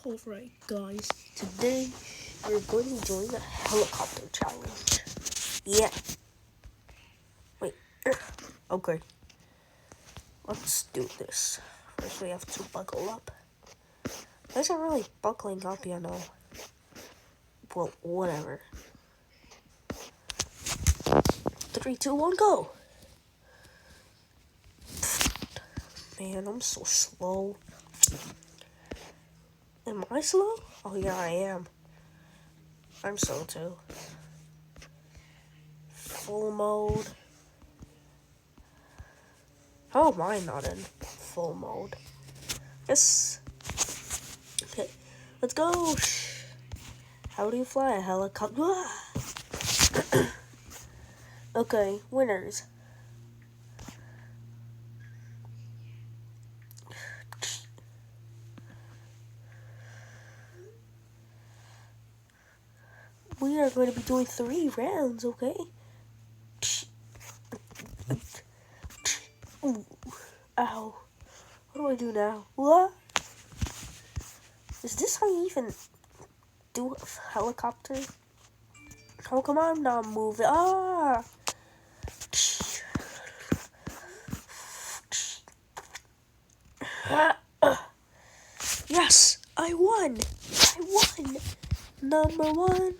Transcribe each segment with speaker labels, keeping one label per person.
Speaker 1: Alright guys, today we're going to be doing a helicopter challenge. Yeah. Wait. Okay. Let's do this. First we have to buckle up. These are really buckling up, you know. Well, whatever. 3, 2, 1, go! Man, I'm so slow. Am I slow? Oh yeah, I am. I'm slow too. Full mode. How am I not in full mode? Yes. Okay, let's go. How do you fly a helicopter? Okay, winners. We are going to be doing 3 rounds, okay? Ooh. Ow. What do I do now? What? Is this how you even do a helicopter? Oh, come on, I'm not moving. Ah! Yes! I won! I won! Number 1.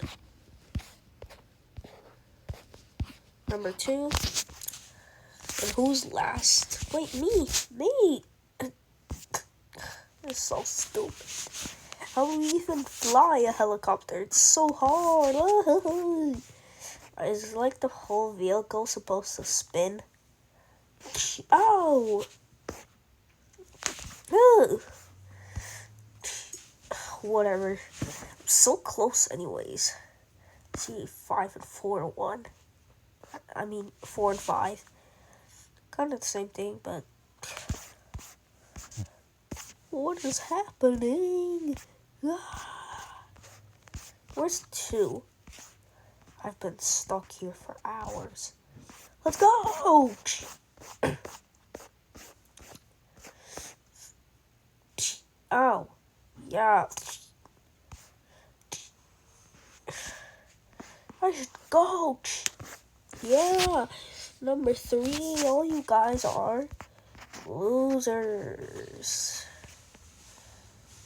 Speaker 1: Number 2. And who's last? Wait, me! Me! It's so stupid. How do we even fly a helicopter? It's so hard. Is like the whole vehicle supposed to spin? Ow! Whatever. I'm so close anyways. See, 5 and 4 and 1. I mean, 4 and 5. Kind of the same thing, but... What is happening? Where's 2? I've been stuck here for hours. Let's go! Ow. Yeah. I should go. Yeah. Number 3, all you guys are losers.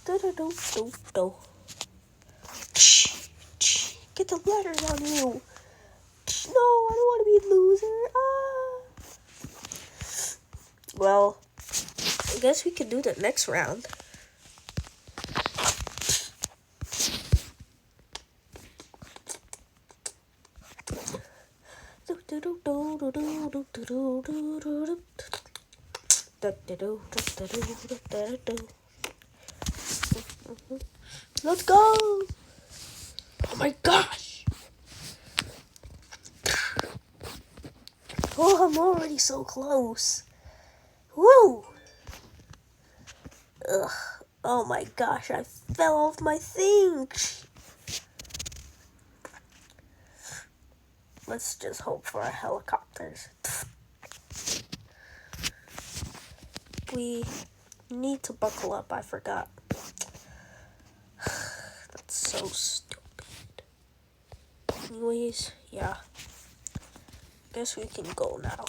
Speaker 1: Do-do-do-do-do. Get the letters on you. No, I don't want to be a loser. Well, I guess we can do the next round. Let's go! Oh my gosh! Oh, I'm already so close. Woo! Ugh. Oh my gosh, I fell off my thing. Let's just hope for a helicopters. We need to buckle up, I forgot. That's so stupid. Anyways, yeah. Guess we can go now.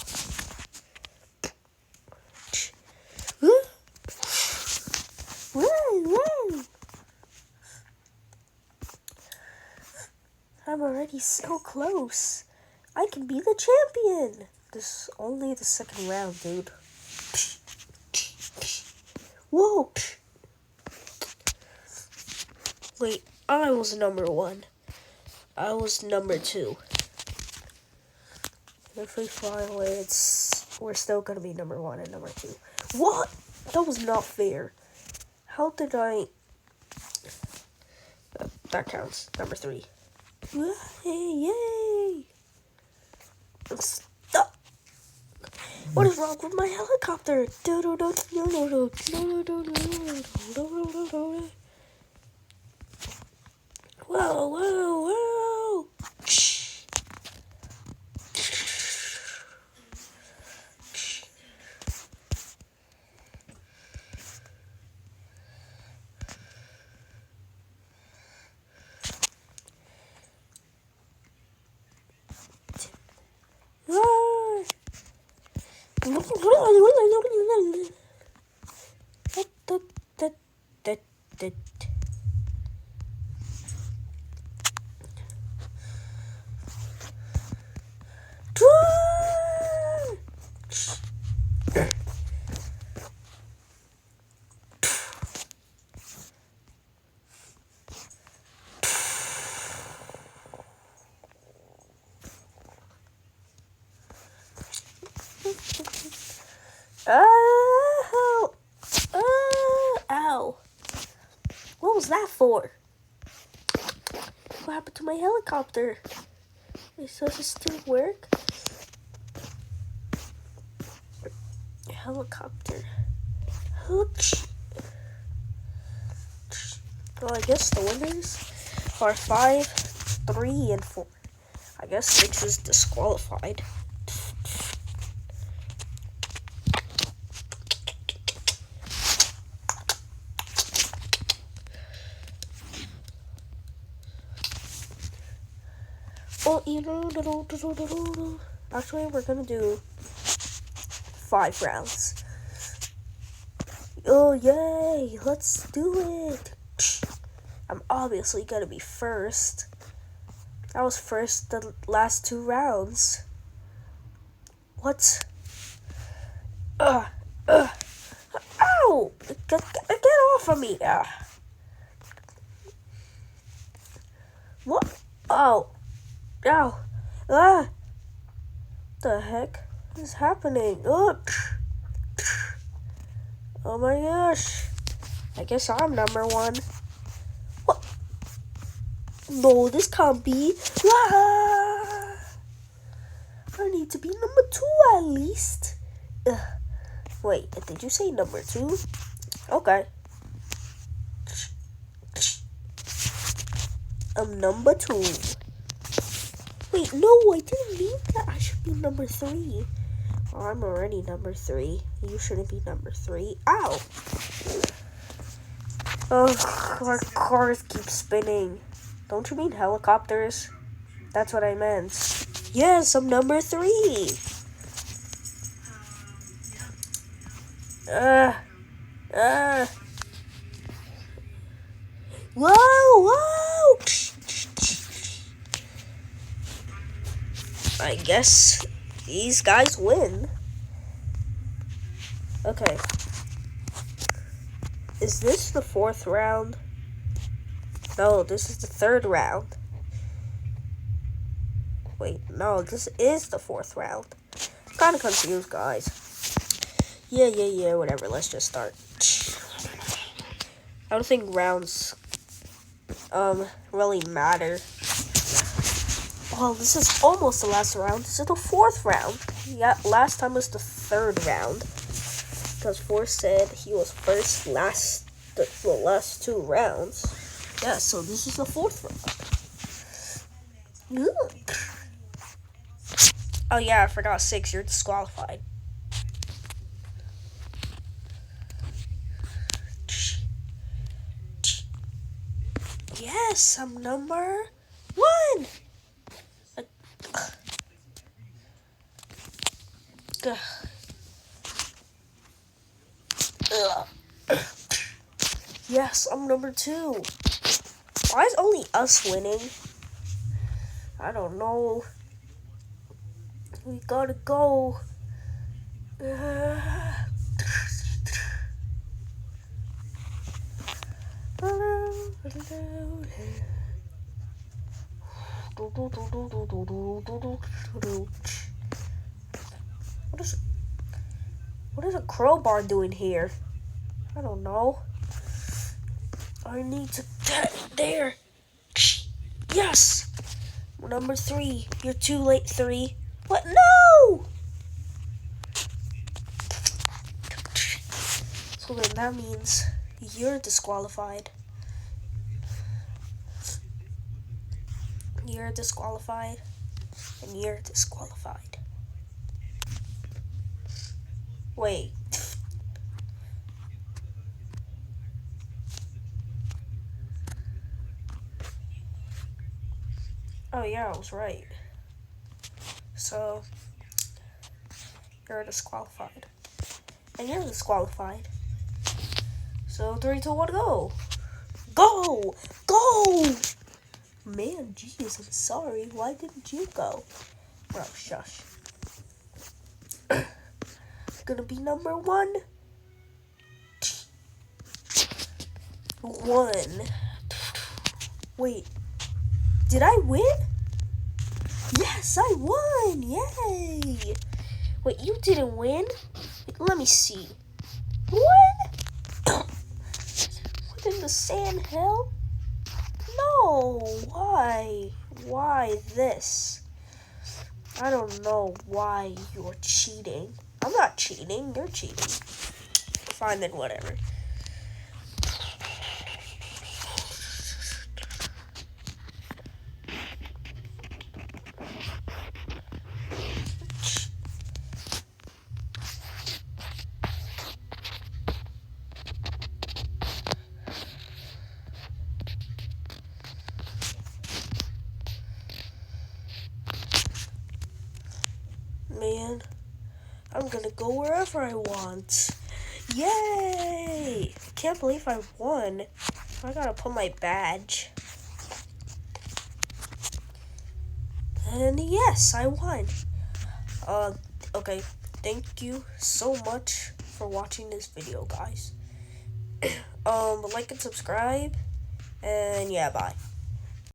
Speaker 1: I'm already so close. I can be the champion. This is only the 2nd round, dude. Whoa. Wait, I was number 1. I was number 2. If we fly away, we're still gonna be number 1 and number 2. What? That was not fair. How did I... That counts. Number 3. Yay! Stop! What is wrong with my helicopter? Whoa, whoa, whoa! Oh, ow. What was that for? What happened to my helicopter? Wait, does it still work? Helicopter. Well, I guess the winners are 5, 3, and 4. I guess 6 is disqualified. Actually, we're gonna do 5 rounds. Oh, yay! Let's do it! I'm obviously gonna be first. I was first the last 2 rounds. What? Ow! Get off of me! What? Oh! Ow! The heck is happening? Oh my gosh! I guess I'm number 1. What? No, this can't be. I need to be number 2 at least. Wait, did you say number 2? Okay. I'm number 2. Wait, no, I didn't mean that. I should be number 3. Oh, I'm already number 3. You shouldn't be number 3. Ow! Oh, our cars keep spinning. Don't you mean helicopters? That's what I meant. Yes, I'm number 3. Whoa! I guess these guys win. Okay. Is this the 4th round? No, this is the 3rd round. Wait, no, this is the 4th round. I'm kind of confused, guys. Yeah, whatever. Let's just start. I don't think rounds really matter. Well, this is almost the last round. This is the 4th round. Yeah, last time was the 3rd round. Because 4 said he was first the last 2 rounds. Yeah, so this is the 4th round. Look. Oh yeah, I forgot 6. You're disqualified. Yes, I'm number 1. Yes, I'm number 2. Why is only us winning? I don't know. We gotta go. What is a crowbar doing here? I don't know. I need to get there. Yes! Number 3. You're too late, 3. What? No! So then that means you're disqualified. You're disqualified. And you're disqualified. Wait. Oh yeah, I was right. So, you're disqualified. and you're disqualified. So 3, 2, 1, go! Go! Go! Man, jeez, I'm sorry. Why didn't you go? Bro, shush. Gonna be number 1. 1. Wait, did I win? Yes, I won! Yay! Wait, you didn't win? Let me see. What? What in the sand hell? No, why? Why this? I don't know why you're cheating. I'm not cheating, you're cheating. Fine, then whatever. Man, I'm gonna go wherever I want. Yay! Can't believe I won. I gotta put my badge. And yes, I won. Okay. Thank you so much for watching this video, guys. Like and subscribe. And yeah, bye.